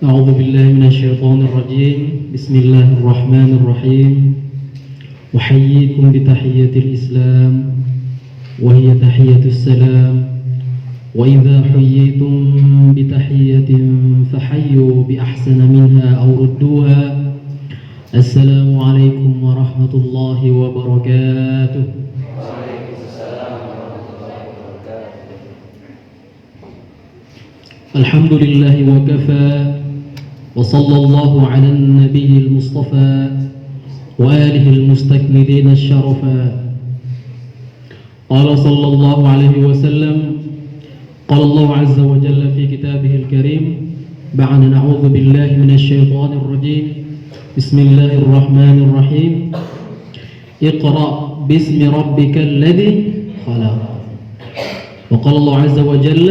أعوذ بالله من الشيطان الرجيم. بسم الله الرحمن الرحيم. أحييكم بتحية الإسلام وهي تحية السلام، وإذا حييتم بتحية فحيوا بأحسن منها أو ردوها. السلام عليكم ورحمة الله وبركاته. الحمد لله وكفى، وصلى الله على النبي المصطفى وآله المستكملين الشرفا. قال صلى الله عليه وسلم: قال الله عز وجل في كتابه الكريم بعد نعوذ بالله من الشيطان الرجيم بسم الله الرحمن الرحيم اقرأ باسم ربك الذي خلق. وقال الله عز وجل: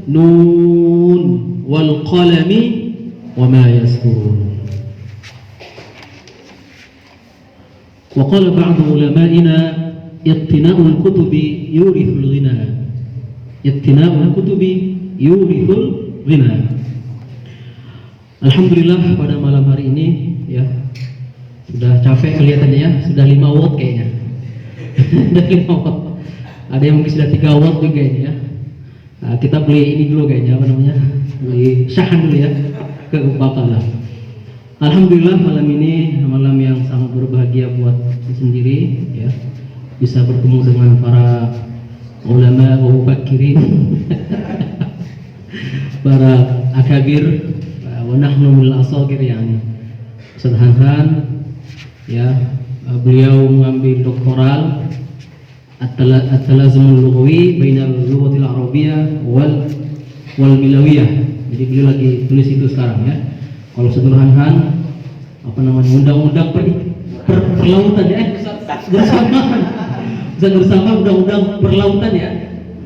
نون والقلم وما يسطرون. وقال بعض علمائنا: اقتناء الكتب يورث الغنى. اقتناء الكتب يورث الغنى. Alhamdulillah pada malam hari ini ya sudah capek kelihatannya ya, sudah 5 watt kayaknya. Sudah 5 watt. Ada yang mungkin sudah 3 watt juga ini ya. Nah, kita beli ini dulu kayaknya, apa namanya, beli syahan dulu ya, ke Bakalah. Alhamdulillah malam ini malam yang sangat berbahagia buat saya sendiri ya, bisa bertemu dengan para ulama wa mufakirin, para akabir, wa nahnu min al-asagir yani. Ustaz Han ya, beliau mengambil doktoral at-talazum al-lughawi bainal lughati al-arabiyyah wal milawiyah. Jadi beliau lagi tulis itu sekarang ya. Kalau sederhana apa namanya, undang-undang perlautan ya, bersama undang-undang perlautan ya.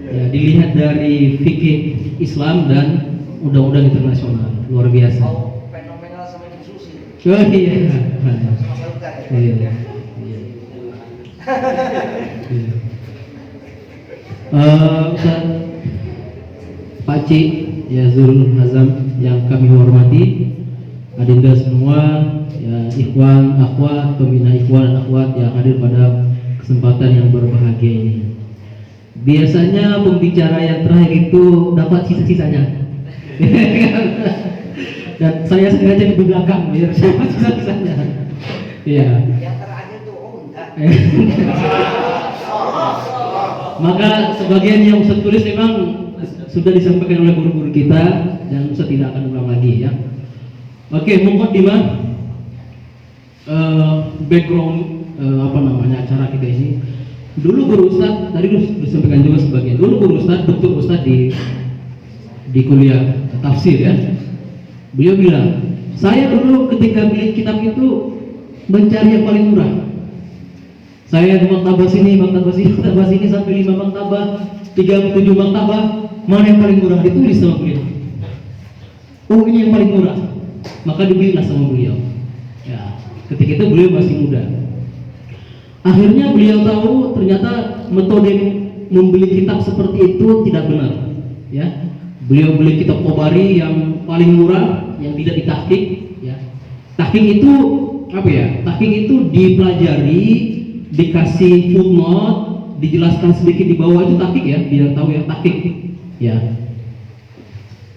Ya, dilihat dari fikih Islam dan undang-undang internasional, luar biasa. Oh, fenomenal sama diskusi. Oh iya. Iya. Ustaz Pakcik ya, Zul Hazam yang kami hormati, adinda semua ya, ikhwan, akhwat, pembina ikhwan dan akhwat yang hadir pada kesempatan yang berbahagia ini. Biasanya pembicara yang terakhir itu dapat sisa-sisanya. Dan saya sengaja di belakang biar dapat sisa-sisanya. Iya. Yang terakhir tuh enggak. Maka sebagian yang Ustaz tulis memang sudah disampaikan oleh guru-guru kita dan Ustaz tidak akan ulang lagi ya. Oke, muqaddimah background apa namanya acara kita ini. Dulu guru Ustaz tadi disampaikan juga sebagian. Dulu guru Ustaz, doktor Ustaz di kuliah tafsir ya. Beliau bilang, saya dulu ketika beli kitab itu mencari yang paling murah. Saya di maktabah sini sampai 5 maktabah, 37 maktabah, mana yang paling murah, ditulis sama beliau. Oh, ini yang paling murah. Maka dibelilah sama beliau. Ya, ketika itu beliau masih muda. Akhirnya beliau tahu ternyata metode membeli kitab seperti itu tidak benar. Ya, beliau beli kitab Qobari yang paling murah, yang tidak ditahqiq. Ya, tahqiq itu apa ya? Tahqiq itu dipelajari, dikasih footnote, dijelaskan sedikit di bawah, itu tahqiq ya, biar tahu ya tahqiq. Ya,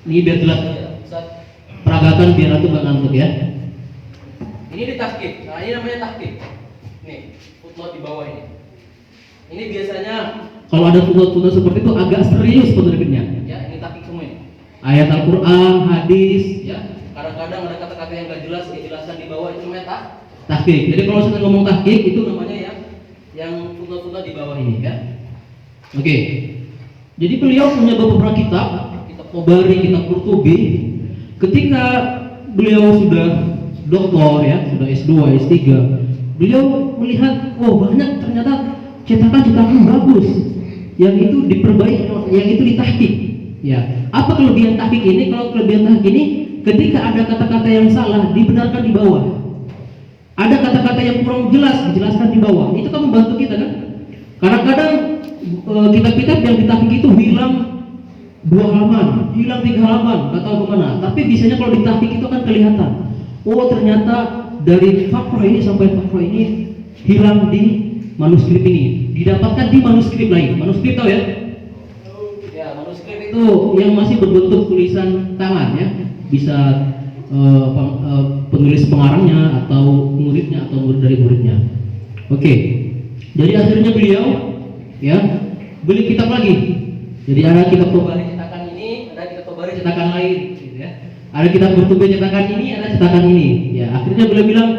ini biar jelas peragatan biar itu nggak ngantuk ya. Ini di tahqiq, nah ini namanya tahqiq. Nih footnote di bawah ini. Ini biasanya kalau ada footnote seperti itu agak serius penerbitnya. Ya, ini tahqiq semua ini. Ayat Al-Quran, hadis, ya. Kadang-kadang ada kata-kata yang nggak jelas dijelaskan di bawah, itu namanya tahqiq. Jadi kalau saya ngomong tahqiq itu namanya ya yang footnote di bawah ini ya. Oke. Jadi beliau punya beberapa kitab Qobari, kitab Qurtubi. Ketika beliau sudah doktor ya, sudah S2, S3, beliau melihat, oh banyak ternyata cetakan-cetakan bagus yang itu diperbaiki, yang itu ditahqiq. Ya, apa kelebihan tahqiq ini? Kalau kelebihan tahqiq ini, ketika ada kata-kata yang salah dibenarkan di bawah. Ada kata-kata yang kurang jelas dijelaskan di bawah. Itu kan membantu kita kan? Kadang-kadang kitab-kitab yang ditahqiq itu hilang 2 halaman, hilang 3 halaman, nggak tahu kemana. Tapi biasanya kalau ditahqiq itu kan kelihatan. Oh ternyata dari fakhrah ini sampai fakhrah ini hilang di manuskrip ini, didapatkan di manuskrip lain. Manuskrip tahu ya? Ya, manuskrip itu yang masih berbentuk tulisan tangan ya, bisa penulis pengarangnya atau muridnya atau murid dari muridnya. Oke, jadi akhirnya beliau ya beli kitab lagi. Jadi ada kitab Tobari cetakan ini, ada kitab Tobari cetakan lain, gitu ya. Ada kitab Qurtubi cetakan ini, ada cetakan ini. Ya, akhirnya beliau bilang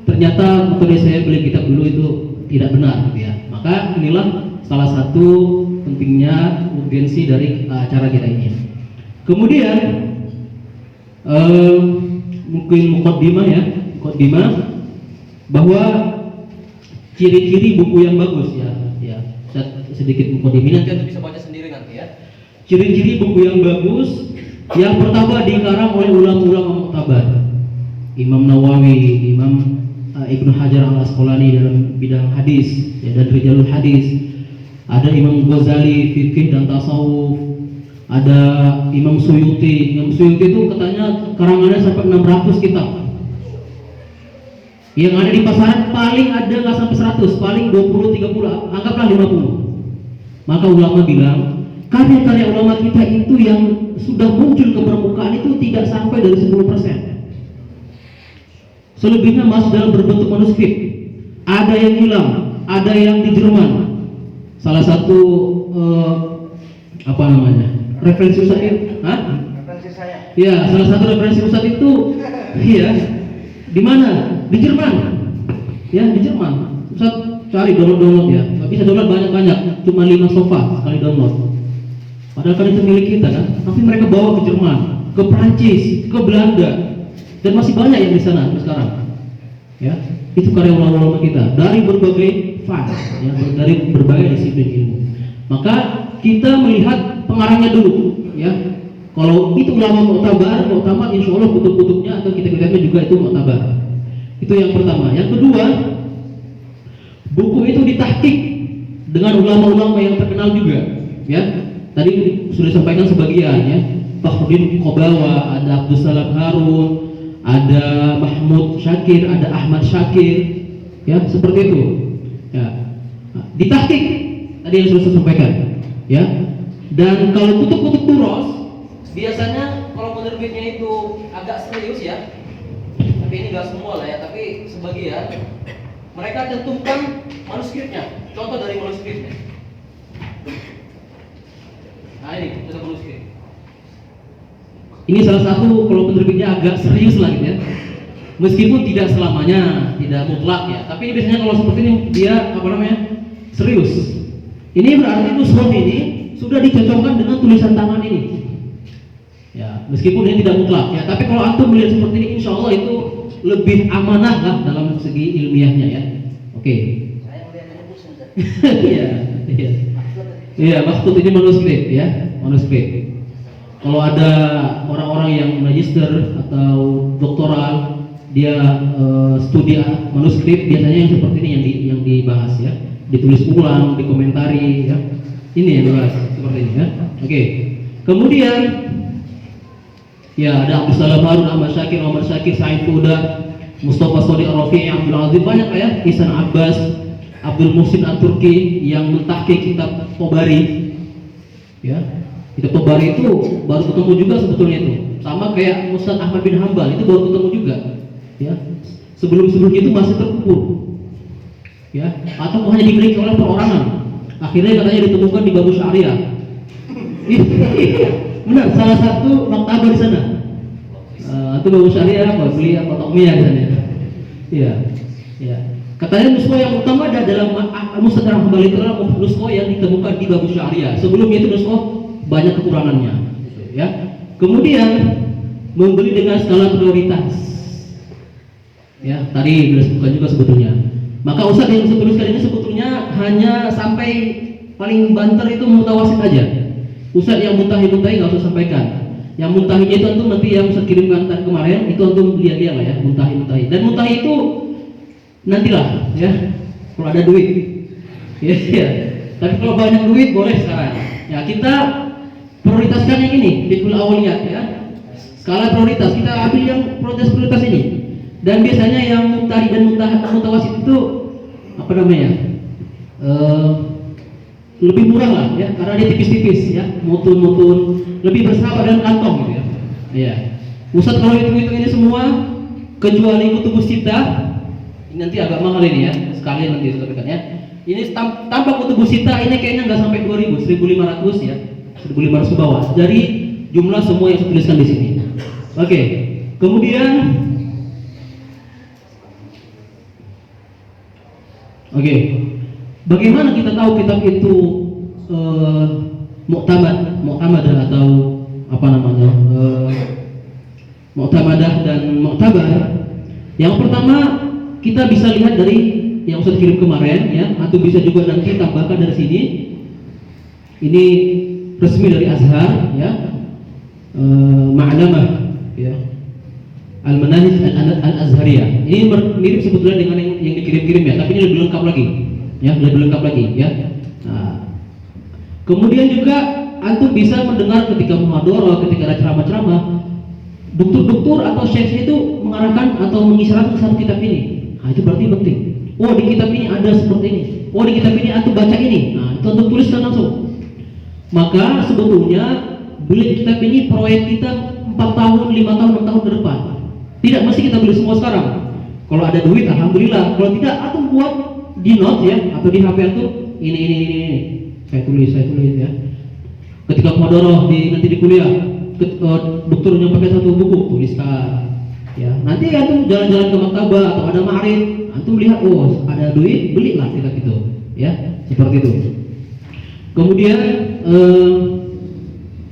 ternyata metode saya beli kitab dulu itu tidak benar, gitu ya. Maka inilah salah satu pentingnya urgensi dari acara kita ini. Kemudian mungkin mukaddimah ya, mukaddimah bahwa ciri-ciri buku yang bagus ya, sedikit mukaddimah nanti Anda bisa baca sendiri nanti ya. Ciri-ciri buku yang bagus, yang pertama dikarang oleh ulama-ulama muktabar, Imam Nawawi, Imam Ibnu Hajar Al Asqalani dalam bidang hadis ya, dan rijalul hadis. Ada Imam Ghazali fikih dan tasawuf, ada Imam Suyuti. Imam Suyuti itu katanya karangannya sampai 600 kitab. Yang ada di pasaran paling ada nggak sampai 100, paling 20, 30, anggaplah 50. Maka ulama bilang karya-karya ulama kita itu yang sudah muncul ke permukaan itu tidak sampai dari 10%. Selebihnya masih dalam berbentuk manuskrip. Ada yang hilang, ada yang di Jerman. Salah satu apa namanya? Referensi Ustaz itu, Referensi saya. ya, salah satu referensi Ustaz itu, iya, di mana? Di Jerman. Ya, di Jerman. Ustaz cari download ya. Nggak bisa download banyak-banyak, cuma 5 sofa sekali download. Padahal kan itu milik kita kan. Tapi mereka bawa ke Jerman, ke Prancis, ke Belanda, dan masih banyak yang di sana sekarang. Ya, itu karya ulama-ulama kita dari berbagai ya, dari berbagai disiplin ilmu. Maka kita melihat pengarangnya dulu, ya. Kalau itu ulama muktabar, insya Allah kutub-kutubnya atau kitab-kitabnya juga itu muktabar. Itu yang pertama. Yang kedua, buku itu ditahqiq dengan ulama-ulama yang terkenal juga, ya. Tadi sudah disampaikan sebagian, ya. Fakhruddin Qobawa, ada Abdus Salam Harun, ada Mahmud Syakir, ada Ahmad Syakir, ya, seperti itu. Ya. Nah, ditahqiq tadi yang sudah saya sampaikan, ya. Dan kalau kutub-kutub turos biasanya kalau penerbitnya itu agak serius ya, tapi ini nggak semua lah ya, tapi sebagian mereka cantumkan manuskripnya, contoh dari manuskripnya. Nah ini contoh manuskrip. Ini salah satu kalau penerbitnya agak serius lah gitu ya. Meskipun tidak selamanya, tidak mutlak ya, tapi biasanya kalau seperti ini dia apa namanya? Serius. Ini berarti nushah ini sudah dicocokkan dengan tulisan tangan ini. Ya, meskipun ini tidak mutlak ya, tapi kalau antum melihat seperti ini, insya Allah itu lebih amanah lah dalam segi ilmiahnya ya. Oke. Saya melihatnya pusing. Iya, iya. Iya, maksud ini manuskrip ya, manuskrip. Kalau ada orang-orang yang magister atau doktoral, dia studi manuskrip, biasanya yang seperti ini yang dibahas ya, ditulis ulang, dikomentari ya. Ini yang dibahas seperti ini ya. Oke. Kemudian ya ada Abdus Salam Harun, Ahmad Syakir, Muhammad Syakir, Said Fuda, Mustafa Shodiq Rafi'i, Abdul Azim, banyak ya. Ihsan Abbas, Abdul Muhsin At-Turki yang mentahqiq kitab Tobari. Ya. Kitab Tobari itu baru ketemu juga sebetulnya itu. Sama kayak Ustaz Ahmad bin Hambal itu baru ketemu juga. Ya. Sebelum-sebelumnya itu masih terkubur. Ya, atau hanya dimiliki oleh perorangan. Akhirnya katanya ditemukan di Babu Syariah. Benar, salah satu maktabah di sana. Itu Babu Syariah apa beli apa Tokmiyah di sana. Iya. Iya. Katanya nuskho yang utama ada dalam Mustadrak Hambali itu adalah nuskho yang ditemukan di Babu Syariah. Sebelumnya itu nuskho banyak kekurangannya. Ya. Kemudian membeli dengan skala prioritas. Ya, tadi sudah disebutkan juga sebetulnya. Maka Ustadz yang saya tuliskan ini sebetulnya hanya sampai paling banter itu mutawasit aja. Ustadz yang muntahi-muntahi nggak usah sampaikan. Yang muntahinya itu antum nanti yang Ustadz kirimkan kemarin itu antum lihat-lihat lah ya, muntahi-muntahi. Dan muntahi itu nantilah ya, kalau ada duit. Ya, ya. Tapi kalau banyak duit boleh sekarang. Ya kita prioritaskan yang ini, fikul awaliyat ya. Skala prioritas, kita ambil yang prioritas ini. Dan biasanya yang muhtari dan mutawasit itu apa namanya? Lebih murah lah ya, karena dia tipis-tipis ya, mutun, lebih bersahabat dengan kantong gitu ya. Iya. Ustaz kalau hitung-hitung ini semua kecuali kutubus sita, ini nanti agak mahal ini ya, sekalian nanti Ustaz berikan ya. Ini tanpa kutubus sita ini kayaknya nggak sampai 2000, 1500 ya, 1500 ke bawah dari jumlah semua yang saya tuliskan di sini. Oke, kemudian bagaimana kita tahu kitab itu mu'tamadah atau apa namanya, mu'tamadah dan mu'tabar? Yang pertama kita bisa lihat dari yang Ustaz kirim kemarin ya, atau bisa juga nanti tambahkan dari sini. Ini resmi dari Azhar ya, Ma'lamah ya, Al-Manahij Al-Azhariyah. Ini mirip sebetulnya dengan yang dikirim-kirim ya, tapi ini lebih lengkap lagi ya, lebih lengkap lagi ya. Nah, kemudian juga antum bisa mendengar ketika muhadharah, ketika ada ceramah-ceramah, dokter-dokter atau syekh itu mengarahkan atau mengisyaratkan satu kitab ini. Nah, itu berarti penting. Oh, di kitab ini ada seperti ini. Oh, di kitab ini antum baca ini. Nah, itu antum tuliskan langsung. Maka sebetulnya beli kitab ini proyek kita 4 tahun, 5 tahun, 6 tahun ke depan. Tidak mesti kita beli semua sekarang. Kalau ada duit, alhamdulillah. Kalau tidak, antum buat di note ya, atau di HP antum ini. Saya tulis ya. Ketika muhadharah nanti di kuliah, dokternya pakai satu buku, tuliskan. Ya, nanti antum jalan-jalan ke maktabah atau ada ma'arif, antum lihat, oh ada duit, belilah kitab itu. Ya, seperti itu. Kemudian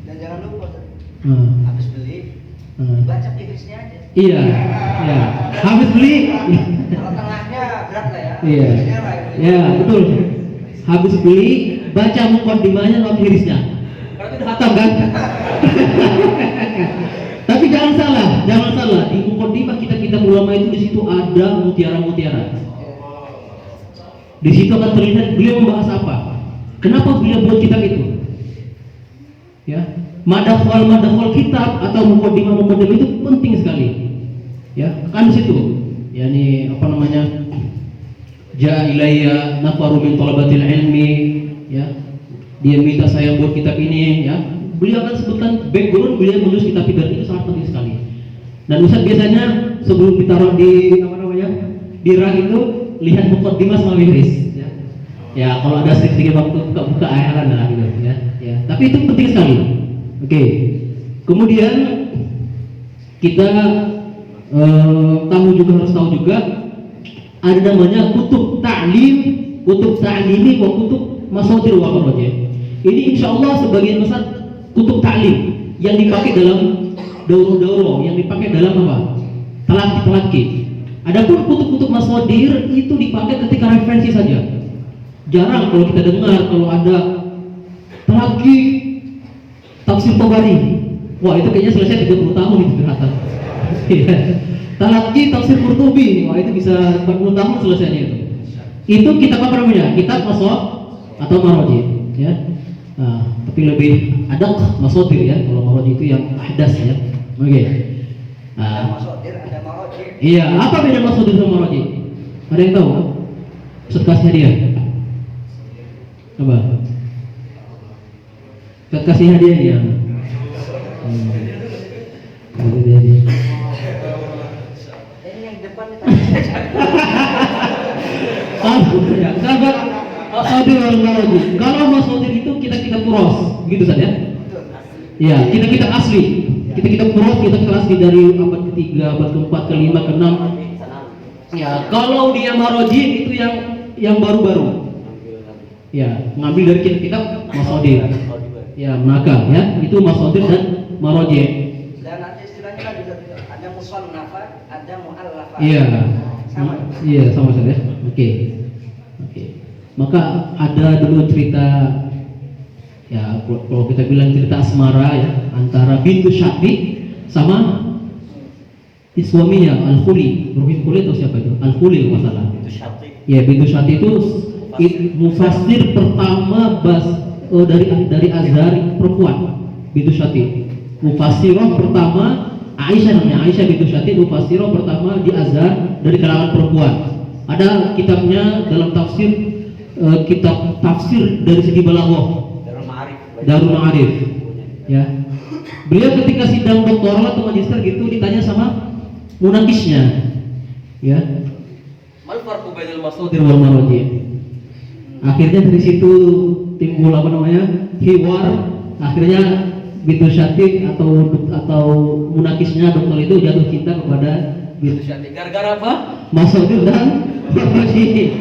dan jangan lupa habis beli baca fikrisnya aja. Iya. Habis beli. Kalau tengahnya berat lah ya. Iya. Ya, betul. Habis beli baca muqaddimahnya sama firisnya. Berarti udah khatam kan? Tapi jangan salah. Di muqaddimah kita ulama itu di situ ada mutiara-mutiara. Di situ akan terlihat beliau membahas apa. Kenapa beliau buat kitab itu? Ya, madahwal kitab atau muqaddimah itu penting sekali. Ya, kan di situ. Ya, ini apa namanya? Ja'a ilayya nafaru min talabatil ilmi, ya. Dia minta saya buat kitab ini, ya. Beliau akan sebutkan background beliau menulis kitab itu sangat penting sekali. Dan Ustaz biasanya sebelum ditaruh di apa namanya? Di rak itu lihat muqaddimah sama firis. Ya, kalau ada sedikit waktu buka ayaran lah gitu ya. Ya, tapi itu penting sekali. Oke. Kemudian kita harus tahu juga ada namanya kutub ta'limi wa kutub mashadir wa marajih. Ini insyaallah sebagian besar kutub ta'lim yang dipakai dalam daurah-daurah, yang dipakai dalam apa? Talaqi. Adapun kutub-kutub mashadir itu dipakai ketika referensi saja. Jarang kalau kita dengar kalau ada talaqi tafsir Tabari. Wah, itu kayaknya selesai 30 tahun itu berhasil. Talaqi tafsir Qurtubi. Wah, itu bisa 40 tahun selesainya itu. Itu kitab apa namanya? Kitab mashadir atau marajih, ya. Nah, tapi lebih adaq mashadir ya. Kalau marajih itu yang ahdas ya. Oke. Ada mashadir, ada marajih. Iya, apa beda mashadir sama marajih? Ada yang tahu? Ustaz kasih hadiah. Coba. Ustaz kasih hadiah dia. Ini yang depan itu. Sahabat Mashadir al-Marajih. Kalau mashadir itu kita puros, gitu saja. Ya, kita asli. Kita puros, kita asli dari abad ke-3, abad ke-4, ke-5, ke-6. Ya, kalau dia marajih itu yang baru-baru. Ya, ngambil dari kitab mashadir. Ya, maka ya, itu mashadir dan marajih. Dan nanti istilahnya kan juga ada musannafat, ada muallafat. Iya. Sama. Iya, sama saja. Oke. Maka ada dulu cerita, ya kalau kita bilang cerita asmara ya, antara bintu Sya'bi sama suaminya Al-Khuli. Ruhin Khuli atau siapa itu? Al-Khuli masalah. Ya, bintu Sya'bi itu mufassir pertama dari Azhar perempuan. bintu Syati. Mufassirah pertama Aisyah namanya, Aisyah bintu Syati, mufassirah pertama di Azhar dari kalangan perempuan. Ada kitabnya dalam tafsir, kitab tafsir dari segi balaghah, Darul Ma'arif. Ya. Beliau ketika sidang doktoral atau magister gitu ditanya sama munakisnya, ya. Mal farqu bainal masadir wal marji'. Akhirnya dari situ timbul apa namanya? Hiwar. Akhirnya bintu Syati atau munakisnya dokter itu jatuh cinta kepada bintu Syati. Gara-gara apa? Masadir dan marji'.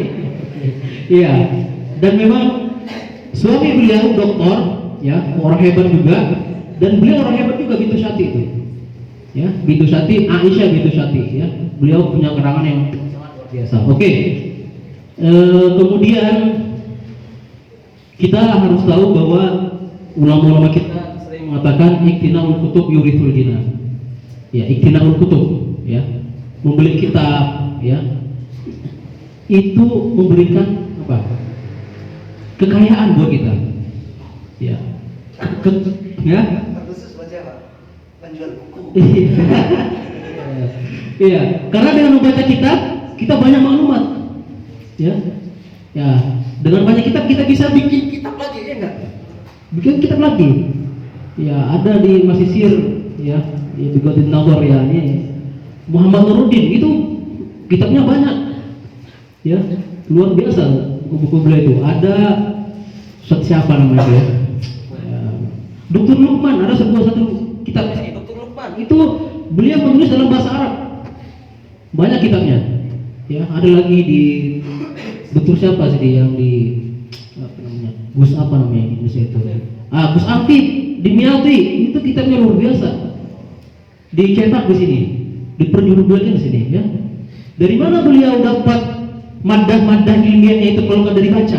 Iya. Dan memang suami beliau doktor, ya, orang hebat juga. Dan beliau orang hebat juga bintu Syati itu, ya, bintu Syati, Aisyah bintu Syati, ya, beliau punya keterangan yang sangat luar biasa. Oke. Kemudian kita harus tahu bahwa ulama-ulama kita sering mengatakan iktina'ul kutub yurithul jina, ya, iktina'ul kutub, ya, membeli kitab, ya, itu memberikan apa? Kekayaan buat kita, ya. Ya. Khusus baca apa? Penjual buku. Iya, karena dengan membaca kitab kita banyak maklumat. Ya. Ya, dengan banyak kitab kita bisa bikin kitab lagi, ya enggak? Bikin kitab lagi. Ya, ada di Masisir, ya, juga di Nagor, ya, ini Muhammad Nuruddin itu kitabnya banyak. Ya, luar biasa buku-buku beliau itu. Ada siapa namanya dia? Dr. Lukman, ada satu kitab Dr. Lukman itu beliau menulis dalam bahasa Arab, banyak kitabnya, ya. Ada lagi di Dr. siapa sih yang di apa namanya, Gus apa namanya di Indonesia itu, Gus Amfi di Miati, itu kitabnya luar biasa, dicetak di sini, diperjualbelikan di sini, ya. Dari mana beliau dapat madah-madah ilmiahnya itu kalau nggak dari baca,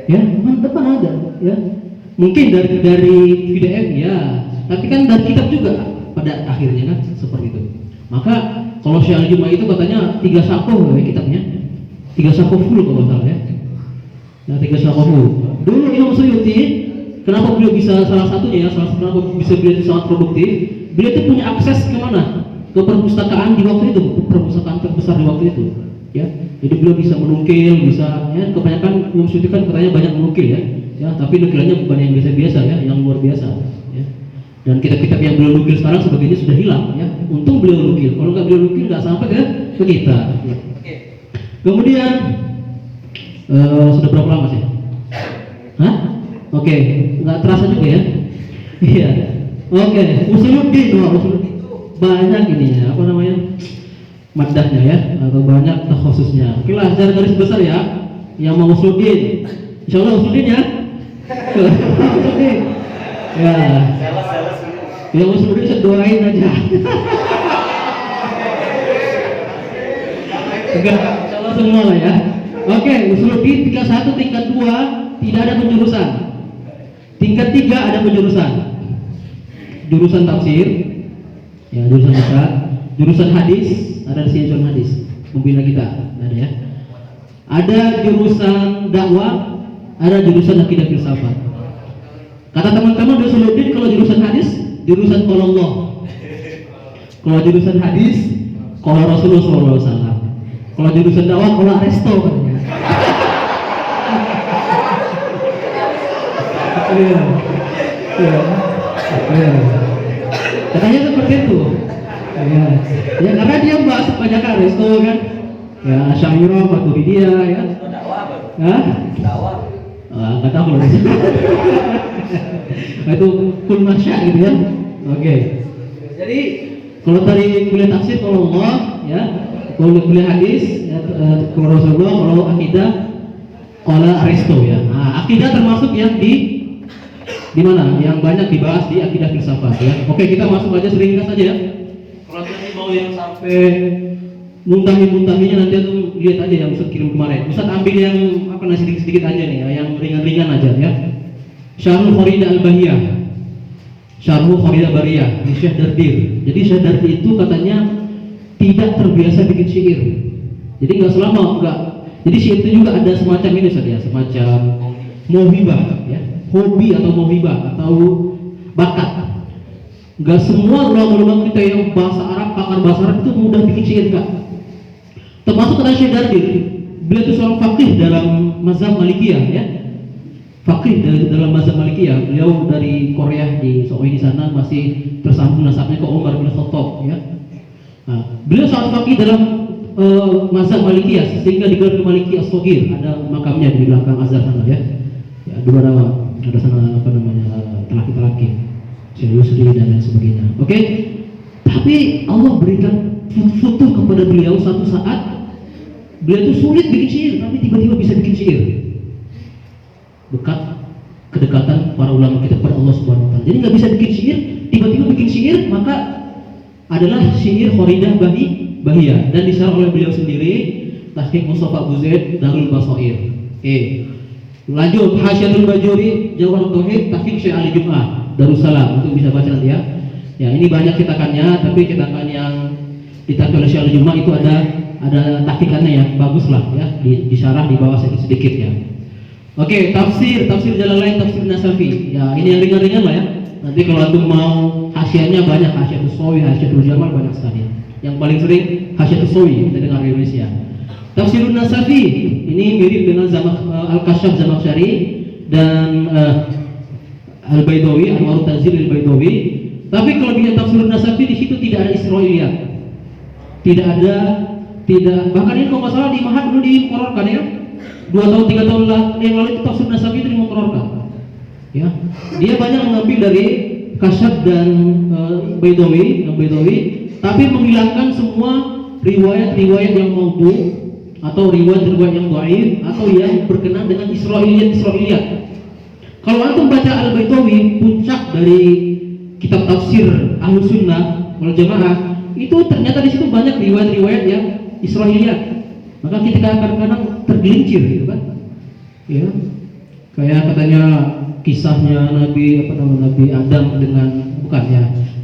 ya, depan ada, ya. Mungkin dari PDF, ya, tapi kan dari kitab juga pada akhirnya kan seperti itu. Maka kalau Syekh Al-Juma itu katanya 3 saku, ya, kitabnya 3 saku full kalau salah, ya. Nah, 3 saku full. Dulu Imam Suyuti, kenapa beliau bisa salah satunya, ya, kenapa bisa beliau itu sangat produktif? Beliau itu punya akses kemana? Ke perpustakaan di waktu itu, perpustakaan terbesar di waktu itu, ya. Jadi beliau bisa menukil, bisa, ya, kebanyakan Imam Suyuti kan katanya banyak menukil, ya. Ya, tapi nukilannya bukan yang biasa-biasa, ya, yang luar biasa, ya. Dan kitab-kitab yang beliau nukil sekarang sebagainya sudah hilang, ya. Untung beliau nukil. Kalau nggak beliau nukil nggak sampai ke kita. Ya. Kemudian sudah berapa lama sih? Hah? Oke, nggak terasa juga, ya. Iya. Oke, Usuluddin, Usuluddin itu banyak ininya, apa namanya? Maddahnya, ya, atau banyak khususnya. Oke lah, secara garis besar, ya. Yang mau Usuluddin, insyaallah Usuluddin, ya. Ya. Ya, Usuluddin saya doain aja. Insyaallah semua lah, ya. Oke, Usuluddin tingkat 1, tingkat 2 tidak ada penjurusan. Tingkat 3 ada penjurusan. Jurusan tafsir, ya, jurusan besar. Jurusan hadis, ada di sini jurusan hadis. Membina kita, ada, ya. Ada jurusan dakwah, ada jurusan akidah filsafat. Kata teman-teman di Usuluddin, kalau jurusan hadis, jurusan qala Allah. Kalau jurusan hadis, qala Rasulullah SAW. Kalau jurusan dakwah, qala Aristo, katanya. Katanya seperti itu. Ya, ya, karena dia bahas banyak Aristo, kan. Ya, Asy'ariyah, Maturidiyah, ya. Dakwah apa? Hah? Dakwah. Nggak tahu loh. Itu kul masya gitu, ya. Oke. Jadi kalau tadi kuliah tafsir kalau Allah, ya, kalau kuliah hadis, ya, kalau Rasulullah, kalau akidah kalau Aristo, ya. Nah, akidah termasuk yang di mana? Yang banyak dibahas di akidah filsafat, ya. Oke, kita masuk aja seringkas aja, ya. Kalau tadi mau yang sampai muntahi-muntahinya nanti tuh lihat aja yang Ustaz kirim kemarin. Ustaz ambil yang apa sedikit-sedikit aja nih, ya, yang ringan-ringan aja, ya. Syarhul Kharidah Al-Bahiyah, Syarhul Kharidah Bariyah, di Syekh Dardir. Jadi Syekh Dardir itu katanya tidak terbiasa bikin syair. Jadi nggak selama enggak. Jadi syair itu juga ada semacam ini, Ustaz, ya, semacam mauhibah, ya. Hobi atau mauhibah atau bakat. Gak semua ulama-ulama kita yang bahasa Arab, pakar bahasa Arab itu mudah bikin syair, Kak. Termasuk kata Syekh Dardir, beliau itu seorang faqih dalam mazhab Malikiyah, ya. Faqih dalam mazhab Malikiyah. Beliau dari Korea, di Seoul di sana, masih tersambung nasabnya ke Umar bin Khattab, ya. Nah, beliau seorang faqih dalam mazhab Malikiyah, sehingga digelar Maliki As-Shaghir, ada makamnya di belakang Azhar sana, ya. Ya, dua ada sana apa namanya, telaki-telaki, Syekh Yusri dan lain sebagainya. Oke. Tapi Allah berikan foto kepada beliau satu saat. Beliau itu sulit bikin syair, tapi tiba-tiba bisa bikin syair. Bekat kedekatan para ulama kita kepada Allah Subhanahu wa taala. Jadi nggak bisa bikin syair, tiba-tiba bikin syair, maka adalah syair Khoridah Bahiyah, dan disyarah oleh beliau sendiri, Tahqiq Mustafa Abu Zaid Darul Basair. Oke. Lanjut, Hasyiatul Bajuri Jawharut Tauhid Tahqiq Syekh Ali Jum'ah Darussalam, itu bisa baca nanti, ya. Ya, ini banyak cetakannya, tapi cetakan yang ditahqiq oleh Syekh Ali Jum'ah itu ada tahqiqannya, ya, bagus lah, ya, disyarah di bawah sedikit ya. Oke, tafsir Jalalain, tafsir Nasafi. Ya, ini yang ringan-ringan lah, ya. Nanti kalau antum mau hasyiahnya banyak, Hasyiatus Sawi, Hasyiatul Jamal, banyak sekali. Yang paling sering Hasyiatus Sawi kita dengar di Indonesia. Tafsirun Nasafi ini mirip dengan Al-Kasyaf Zamakhsyari dan Al-Baidawi, Anwarut Tanzil Al-Baidawi. Tapi kelebihan Tafsirun Nasafi di situ tidak ada Israiliyat. Tidak, bahkan ini kalau nggak salah di Mahat dulu dimukororkan, ya. 2 tahun 3 tahun yang lalu itu Tafsir Nasafi itu dimukororkan, ya. Dia banyak mengambil dari Kasyaf dan Baidawi, tapi menghilangkan semua riwayat-riwayat yang maudhu atau riwayat-riwayat yang dhaif atau yang berkenaan dengan Israiliyat. Kalau antum baca Al-Baidawi, puncak dari kitab tafsir Ahlus Sunnah wal Jamaah, itu ternyata di situ banyak riwayat-riwayat yang Israiliyat. Maka kita kadang-kadang tergelincir, gitu kan? Ya, kayak katanya kisahnya Nabi Adam dengan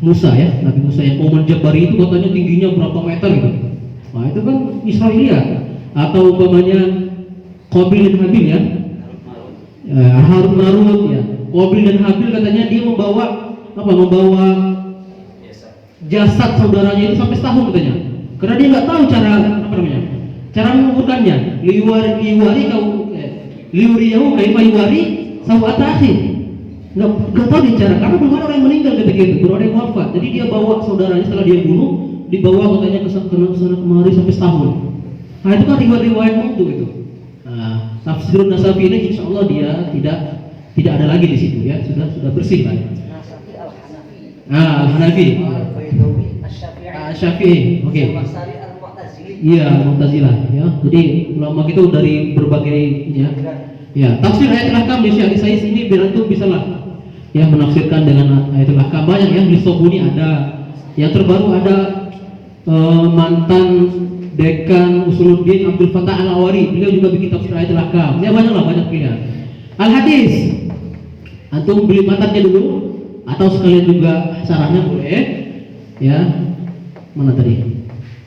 Musa, ya, Nabi Musa yang Qauman Jabari itu katanya tingginya berapa meter gitu. Nah, itu kan Israiliyat. Atau umpamanya Qabil dan Habil, ya. Harun Marut, ya. Qabil dan Habil katanya dia membawa jasad saudaranya itu sampai setahun katanya. Karena dia nggak tahu cara mengukurkannya. Liuriyahu kaifa yuwari sawata akhi. Nggak tahu dia cara, karena belum ada orang yang meninggal ketika itu, belum ada yang wafat. Jadi dia bawa saudaranya setelah dia bunuh, dibawa katanya ke sana kemari sampai setahun. Nah, itu kan riwayat maudhu itu. Nah, Tafsirun Nasafi ini insya Allah dia tidak ada lagi di situ, ya, sudah bersih lah. Nasafi Al-Hanafi. Al-Hanafi. Al-Baidawi Asy-Syafi'i. Oke. Al-Masari Al-Mu'tazili. Iya, Mu'tazilah, ya. Jadi ulama kita dari berbagai, ya. Ya, tafsir ayatul ahkam di Syekh Isais ini biar antum bisa lah, ya, menafsirkan dengan ayatul ahkam. Banyak, ya, di Sobuni ada. Yang terbaru ada mantan Dekan Usuluddin Abdul Fattah Al-Awari, beliau juga bikin tafsir ayatul ahkam. Ya, banyak pilihan. Al-Hadis, antum beli matanya dulu atau sekalian juga sarahnya boleh, ya. Mana tadi?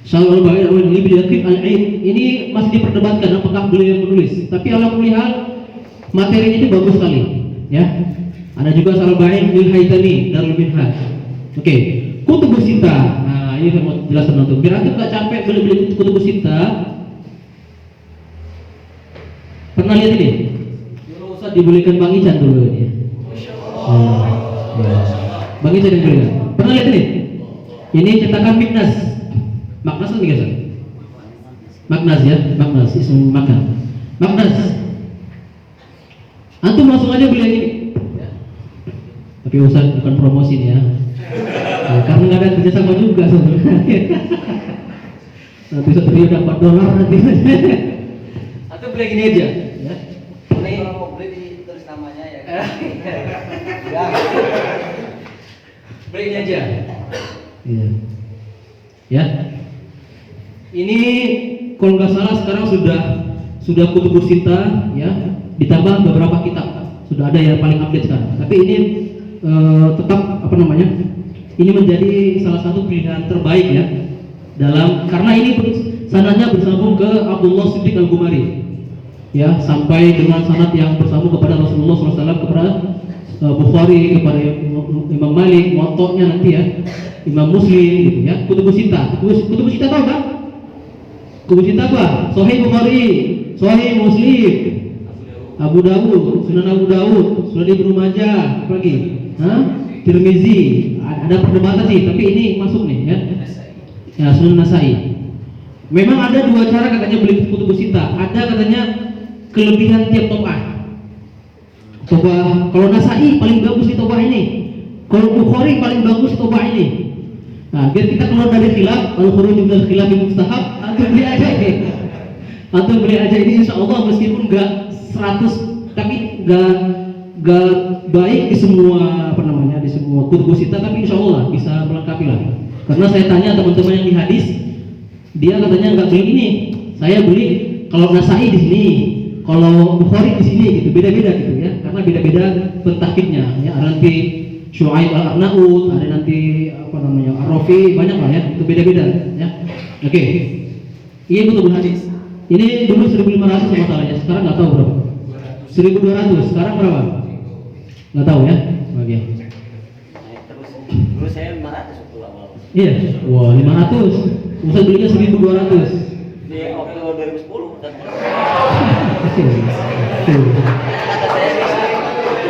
Syarul Bayan ini biyakin al-ain. Ini masih diperdebatkan apakah beliau yang menulis. Tapi alhamdulillah materi ini bagus sekali, ya. Ada juga Syarul Bayan Lil Haitani Darul Minhaj. Oke, Kutubus Sittah. Nah, ini saya mau jelaskan untuk biar antum enggak capek beli Kutubus Sittah. Pernah lihat ini? Dulu Ustaz dibelikan Bang Ican dulu ini. Ya. Bang Ican yang belikan. Pernah lihat ini? Ini cetakan Miknas. Maknas kan biasa. Maknas, ya, Maknas isim makan. Maknas. Antum langsung aja beli yang ini. Tapi Ustaz bukan promosi nih, ya. Nah, karena nggak ada kerjasama juga sebenarnya. Nanti Ustaz Rio dapat $4 nanti. Atau beli yang ini aja, ya. Ini kalau mau beli ditulis namanya, ya. Ya. Beli ini aja. Iya. Ya. Ini kalau nggak salah sekarang sudah Kutubus Sittah, ya, ditambah beberapa kitab. Sudah ada yang paling update sekarang. Tapi ini tetap ini menjadi salah satu pilihan terbaik, ya, karena ini sanadnya bersambung ke Abdullah Siddiq Al-Gumari, ya sampai dengan sanad yang bersambung kepada Rasulullah SAW, kepada Bukhari, kepada Imam Malik, Muwatta'nya nanti ya, Imam Muslim gitu ya, kutubus sittah. Kutubus sittah tahu kan? Kutubus sittah apa? Sahih Bukhari, Sahih Muslim, Abu Dawud, Sunan Abu Dawud, Sunan Ibnu Majah, apa lagi? Tirmizi. Ada perdebatan sih, tapi ini masuk nih ya. Ya, Sunan Nasai. Memang ada dua cara katanya beli kutubus sittah. Ada katanya kelebihan tiap tobah. Tobah kalau Nasai paling bagus di tobah ini. Kalau Bukhari paling bagus di tobah ini. Nah, biar kita keluar dari khilaf, kalau khuruj minal khilaf mustahab, antum beli aja ini. Antum beli aja ini, insyaallah meskipun enggak 100 tapi enggak baik di semua apa namanya, di semua kutubus sittah, tapi insyaallah bisa melengkapi lah. Karena saya tanya teman-teman yang di hadis, dia katanya nggak beli ini, saya beli kalau Nasai di sini, kalau Bukhari di sini gitu, beda-beda gitu ya, karena beda-beda pentahkiknya ya. Ada nanti Syuaib al-Arnaud, ada nanti apa namanya Ar-Rafi, banyak lah ya, itu beda-beda ya. Oke, ini kutubul hadis. Ini dulu 1.500 masalahnya, sekarang nggak tahu berapa. 1.200, sekarang berapa? Nggak tahu ya, bagian. Terus dulu saya 500 waktu awal. Iya, wah 500. Ustaz belinya 1.200. Di Oktober 2010 dan kata saya sih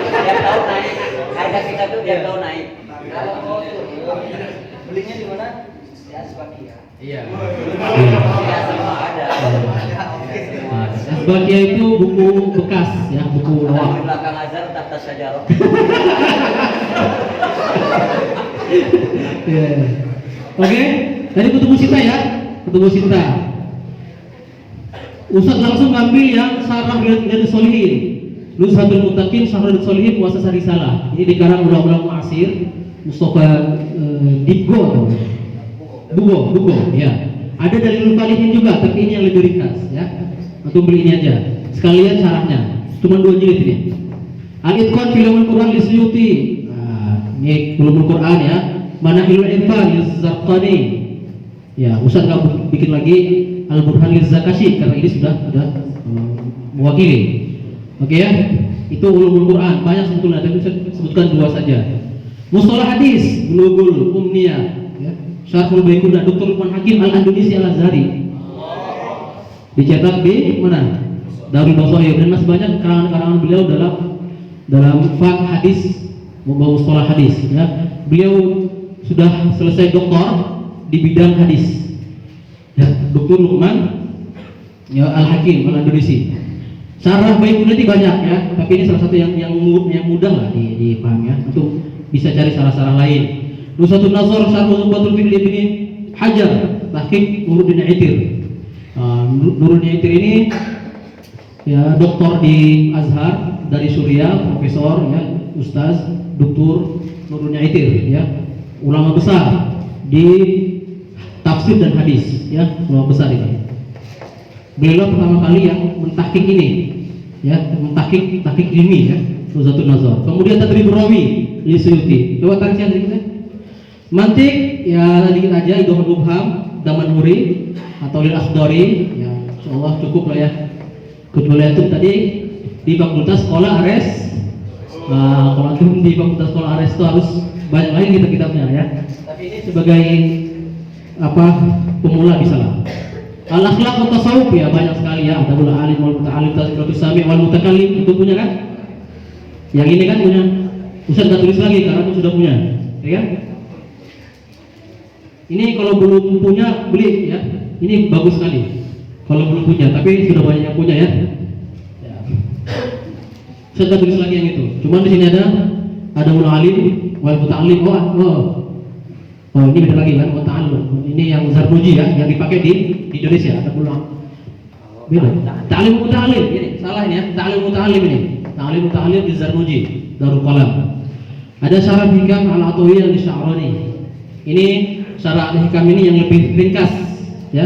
tiap tahun naik, harga kita tuh tiap tahun naik. Kalau mau belinya di mana? Ya Asbakia. Iya. Ya semua ada. Asbakia itu buku bekas ya, buku Di lama. belakang Azhar Tata Sajarah. Iya. Oke, tadi kutubus sittah ya, kutubus sittah. Ustaz langsung ngambil yang Syarah Riyadhus Shalihin, Nuzhatul Muttaqin, Syarah Riyadhus Shalihin, Muassasah Risalah. Ini dikarang ulama mu'asir, Mustafa Dibgo, Bugo, ya. Ada dari Al-Falihin juga, tapi ini yang lebih ringkas ya. Atau beli ini aja, sekalian syarahnya, cuma 2 jilid ini. Al-Itqan fi Ulumul Quran li Suyuti. Nah, ini Ulumul Quran ya. Manahilul Irfan Liz-Zarqani. Ya, Ustaz nggak bikin lagi Al-Burhan Liz-Zakashi karena ini sudah mewakili. Oke ya, itu Ulumul Quran banyak sebetulnya, tapi saya sebutkan 2 saja. Mustalah hadis, Bulughul Umniyah, ya. Syarhul Baiquniah, Dr. Lukman Hakim Al-Andalusi Al-Azhari. Dicetak di mana? Darul Basair, dan masih banyak karangan-karangan beliau dalam faqih hadis, mustalah hadis, ya. Beliau sudah selesai doktor di bidang hadis. Ya, Dr. Lukman ya Al-Hakim Al-Andalusi. Syarah Baiquniah banyak ya, tapi ini salah satu yang mudah lah dipaham ya, untuk bisa cari syarah-syarah lain. Nuzhatun Nazar Syarh Zubatul Fiqh Ibnu Hajar, tahqiq Nuruddin Aitir. Nuruddin Aitir ini ya doktor di Azhar dari Suriah, profesor ya, Ustaz Dr. Nuruddin Aitir ya, ulama besar di tafsir dan hadis ya, ulama besar ini. Beliau pertama kali yang mentahqiq ini ya, mentahqiq ilmi ya, Nuzhatun Nazar. Kemudian Tadrib Rawi li Suyuti. Coba tarik sedikit. Mantik ya dikit aja, Idhul Mubham Damanhuri atau Lil Akhdari ya, insyaallah cukup lah ya. Kecuali itu tadi di Fakultas Sekolah Ares. Nah, kalau itu di Fakultas Sekolah Ares itu harus banyak lagi kitabnya ya. Tapi ini sebagai apa, pemula bisa lah. Al-akhlaq wa tasawuf ya banyak sekali ya, ada pula alim wal muta'allim, tazkiratus sami' wal mutakallim, itu punya kan? Yang ini kan punya. Ustaz enggak tulis lagi karena itu sudah punya, ya kan? Ini kalau belum punya beli ya. Ini bagus sekali. Kalau belum punya, tapi sudah banyak yang punya ya. Ustaz enggak tulis lagi yang itu. Cuman di sini ada ul alim wal muta'allim. Oh, ini beda lagi kan, muta'allim. Ini yang Zarnuji ya, yang dipakai di Indonesia, ada pulang. Beda. Ta'lim muta'allim ini, salah ini ya. Ta'lim muta'allim ini. Ta'lim muta'allim di Zarnuji, Darul Qalam. Ada syarah hikam al-Atawiyah di Sya'rani. Ini syarah hikam ini yang lebih ringkas ya.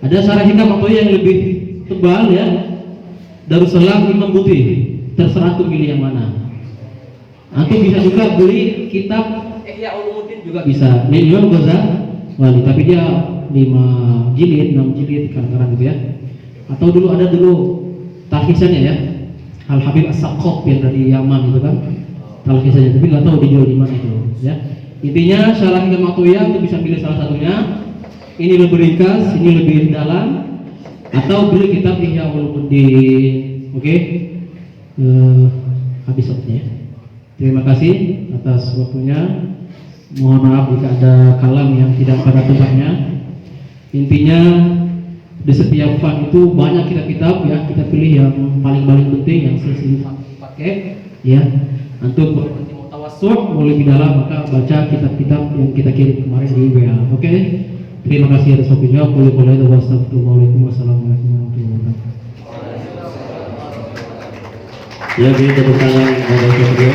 Ada syarah hikam Atawiyah yang lebih tebal ya. Darussalam Imam Buti. Terserah tuh pilih yang mana. Antum bisa juga beli kitab Ihya Ulumuddin juga bisa. Ini Imam Ghazali, tapi dia 5 jilid, 6 jilid kadang-kadang gitu ya. Atau dulu ada talkisannya ya, Al Habib As-Saqqaf yang dari Yaman itu kan, talkisannya, tapi nggak tahu dijual di mana itu ya. Intinya syarah Hikam Atiyah untuk bisa pilih salah satunya. Ini lebih ringkas, ini lebih dalam, atau beli kitab Ihya Ulumuddin. Oke, habis waktunya. Terima kasih atas waktunya. Mohon maaf jika ada kalam yang tidak pada tempatnya. Intinya di setiap fund itu banyak kitab-kitab ya, kita pilih yang paling penting yang sering dipakai ya. Antum berarti mau tawassul mau lebih dalam maka baca kitab-kitab yang kita kirim kemarin di WA. Oke. Terima kasih atas waktunya. Wassalamualaikum warahmatullahi wabarakatuh. Ya, beri tepuk tangan kepada beliau.